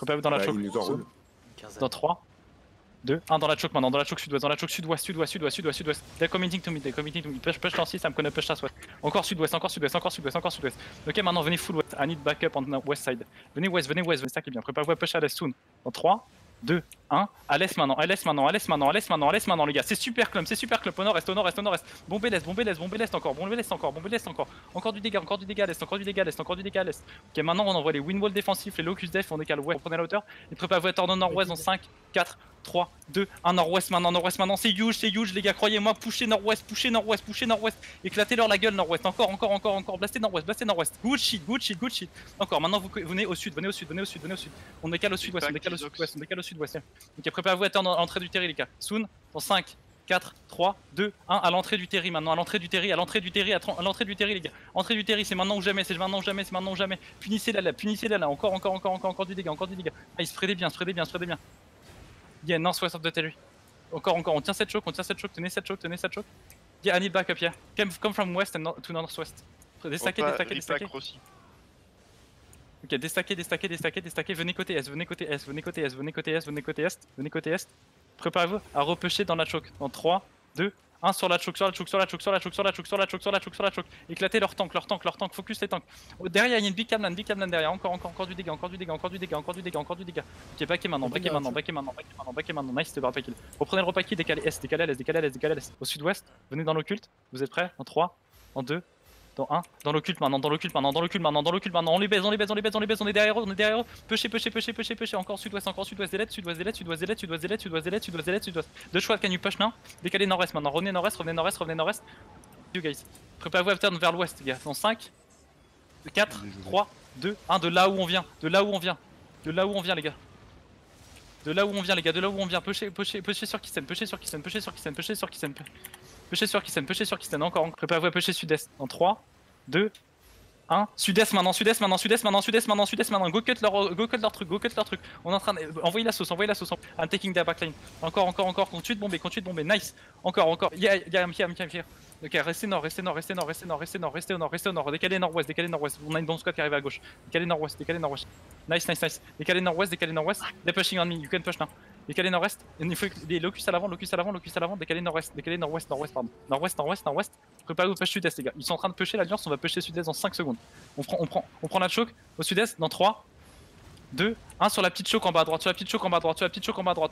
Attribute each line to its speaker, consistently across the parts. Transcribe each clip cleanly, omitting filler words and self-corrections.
Speaker 1: Prépare dans la choke.
Speaker 2: Il nous enroule.
Speaker 1: Dans 3, 2, 1 dans la choke maintenant, dans la choke sud-ouest, dans la choke sud-ouest, sud-ouest, sudouest, sudouest, sudouest. They're committing to me, they're committing to me. Push dans 6, I'm gonna push ça west. Encore sud-ouest, encore sud-ouest, encore sud-ouest, encore sud-ouest. Ok, maintenant venez full west, I need backup on the west side. Venez west, stack est bien. Préparez-vous à push à l'est soon. Dans 3, 2, 1, à l'est maintenant, à l'est maintenant, à l'est maintenant, à l'est maintenant, à l'est maintenant les gars. C'est super clump, au nord-est, au nord-est, au nord-est. Bombez l'est, bombez l'est, bombez l'est encore, bombez l'est encore, bombez l'est encore. Encore du dégât à l'est, encore du dégât à l'est, encore du dégât à l'est. Ok, maintenant on envoie les windwall défensifs, les locus def, on décale west, on prenez la hauteur. Et préparez-vous à tordre nord-ouest dans 5, 4, 3, 2, 1 nord-ouest maintenant, c'est huge les gars, croyez-moi, poussez nord-ouest, éclatez-leur la gueule nord-ouest, encore, blastez nord-ouest, good shit, encore, maintenant vous venez au sud, on décale au sud-ouest, ok, préparez-vous à attendre à l'entrée du terri les gars, soon, dans 5, 4, 3, 2, 1, à l'entrée du terri maintenant, à l'entrée du terri les gars, entrée du terri, c'est maintenant ou jamais, punissez-la là, encore du dégât, ah, il se spreadait bien. Yeah, northwest of the territory. Encore, on tient cette choke, tenez cette choke. Yeah, I need backup here. Come from west and to northwest. Déstacker. Ok, déstacker, venez côté est. Préparez-vous à repusher dans la choke. Dans 3, 2, 1 sur la choke. Éclatez leur tank, focus les tanks. Derrière, il y a une big camlan derrière. Encore du dégât. Ok, backez maintenant. Nice, c'était kill. Reprenez le repas kill, décalez à l'est. Au sud-ouest, venez dans l'occulte. Vous êtes prêts? En 3, en 2, dans 1, dans l'occulte maintenant, on les baise, on est derrière eux, pushez, encore sud-ouest, des lettres, deux choix, can you push now? Décalez nord-est maintenant, revenez nord-est, you guys, préparez-vous à turn vers l'ouest les gars, dans 5, 4, 3, 2, 1, de là où on vient les gars. Pushez sur Kisten, encore. Préparez-vous à pusher sud-est. En 3, 2, 1. Sud-est maintenant. Go cut leur truc. On est en train d'envoyer la sauce. I'm taking their backline. Encore. Continue de bomber. Nice. Encore. Yeah, I'm here. Ok, restez au nord. Décalez nord-ouest. On a une bomb squad qui arrive à gauche. Décalez nord-ouest. Nice. Décalez nord-ouest. They're pushing on me. You can push now. Décalez nord-est. Il faut des locus à l'avant. Décalez nord-ouest. Nord-ouest. Préparez-vous push sud-est, les gars. Ils sont en train de pusher l'alliance. On va pusher sud-est dans 5 secondes. On prend la choke au sud-est dans 3, 2, 1 sur la petite choke en bas à droite. On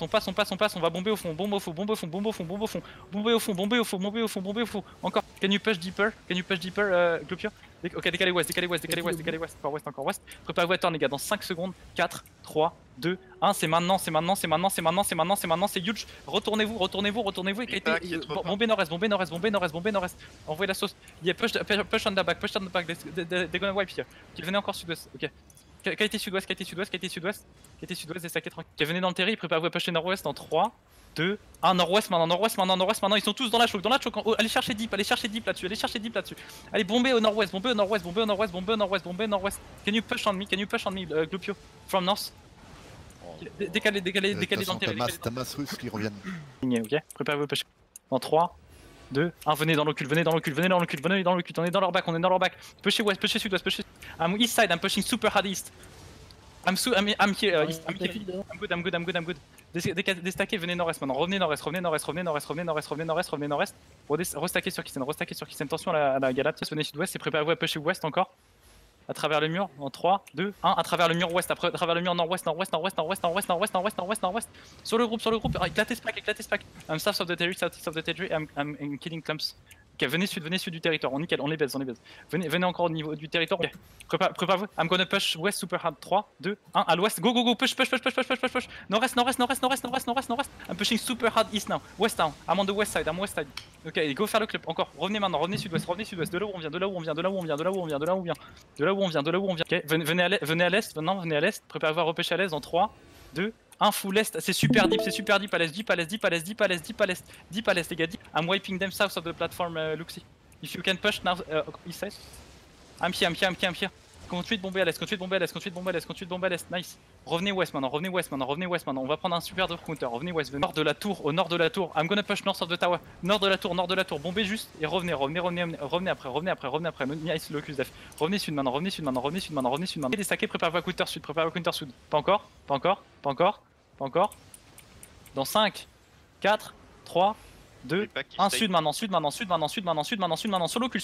Speaker 1: passe. On va bomber au fond. Encore. Can you push deeper, Glupio? Ok, décalez west. Encore west. Préparez-vous à turn les gars dans 5 secondes. 4, 3, 2, 1. C'est maintenant. C'est huge. Retournez-vous. Bombez nord-est. Envoyez la sauce. Yeah, push on the back. They're gonna wipe here. Venez encore sud-ouest. Ok. Qualité sud-ouest, déstacké tranquille. Venez dans le terri, préparez-vous à pusher nord-ouest en 3, 2, 1, nord-ouest maintenant, ils sont tous dans la choke, allez chercher deep là-dessus, allez bomber au nord-ouest, Can you push on me, Glupio, from north? Décalez dans le terri.
Speaker 3: T'as masse russe qui reviennent.
Speaker 1: Ok, préparez-vous à pusher. En 3, 2, 1, venez dans l'occulte, on est dans leur back, pushez west, pushez sud-ouest, I'm east side, I'm pushing super hard east. I'm here, east, I'm good. Déstaquez, venez nord-est maintenant, revenez nord-est. Restaquez sur Kisten, attention à la galade, venez sud-ouest et préparez-vous à pusher ouest encore. À travers le mur, en 3, 2, 1, à travers le mur ouest, après à travers le mur nord-ouest. Sur le groupe, éclatez spack. I'm south of the territory, I'm killing clumps. Ok, venez sud du territoire, on les baise. Venez encore au niveau du territoire. Ok, préparez-vous, I'm gonna push west super hard. 3, 2, 1, à l'ouest, go, push. Nord-est. I'm pushing super hard east now, west down, I'm on the west side. Ok, go faire le club, encore, revenez sud-ouest, de là où on vient. Ok, venez à l'est, préparez-vous à repêcher à l'est dans 3, 2, 1, full est, c'est super deep à l'est, deep à l'est, les gars, deep. I'm wiping them south of the platform, Luxi. If you can push now, east side. I'm here. Continue de bomber à l'est, continue de bomber à l'est, continue de bomber à l'est, continue de bomber à l'est. Nice. Revenez west maintenant, revenez west maintenant, revenez west maintenant. On va prendre un super drop counter. Revenez west, venez nord de la tour, au nord de la tour. I'm gonna push north of the tower. Nord de la tour, nord de la tour. Bombez juste et revenez, revenez, revenez, revenez après, revenez après, revenez après. Nice locus def. Revenez sud maintenant, revenez sud maintenant, revenez sud maintenant, revenez sud maintenant. Déstaquez, préparez vos counter sud, préparez vos counter sud. Pas encore, pas encore, pas encore, pas encore. Dans 5, 4, 3, 2, 1, sud maintenant, sud maintenant, sud maintenant, sud maintenant, sud maintenant, sud maintenant, solo cul,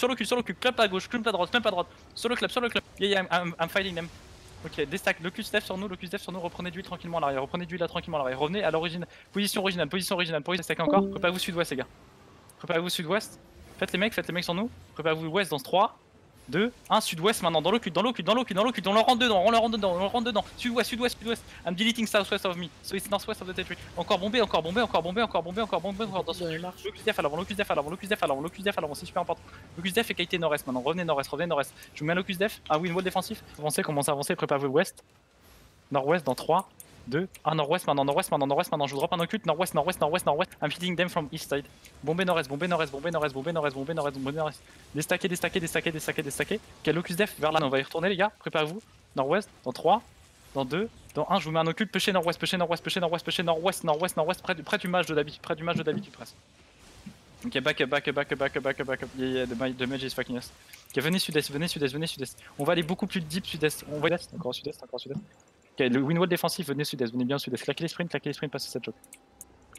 Speaker 1: clap à gauche, clap à droite, solo clap, yeah, I'm fighting them. Ok, déstack, locus def sur nous, reprenez du heal tranquillement à l'arrière, revenez à l'origine, position originale, stack encore, préparez-vous sud-ouest les gars, préparez-vous sud-ouest, faites les mecs sur nous, préparez-vous ouest dans 3, 2, 1, sud-ouest maintenant, dans le cul, on leur rentre dedans, sud-ouest, I'm deleting southwest of me, so it's northwest of the territory, encore bomber, encore dans locus def à l'avant, c'est super important, locus def et qualité nord-est maintenant, revenez nord-est, je vous mets un locus def, un win wall défensif, commencez à avancer, préparez-vous ouest, nord-ouest dans 3, 2, 1, nord-ouest maintenant, je vous drop un occulte, nord-ouest, I'm hitting them from east side. Bombez nord-est. Déstaquez. Quel locus def vers là, on va y retourner les gars, préparez-vous. Nord-ouest, dans 3, dans 2, dans 1, je vous mets un occulte, pêchez nord-ouest, près du mage de d'habitude presque. Ok, back up, yeah, the mage is fucking us. Ok, venez sud-est. On va aller beaucoup plus deep sud-est, on va encore sud-est. Ok, le win wall défensif, venez sud-est, venez bien sud-est. Claquez les sprints, passez cette choke.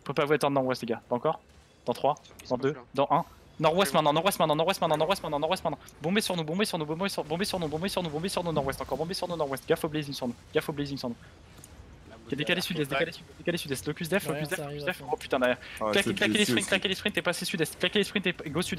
Speaker 1: Préparez-vous à attendre nord-ouest les gars, pas encore. Dans 3, dans 2, dans 1. Nord-ouest maintenant. Bombez sur nous, nord-ouest encore, bombez sur nous nord-ouest. Gaffe au blazing sur nous. Ok, décalé sud-est. Locus def. Oh putain derrière. Claquez les sprints et passez sud-est. Claquez les sprints et go sud-est.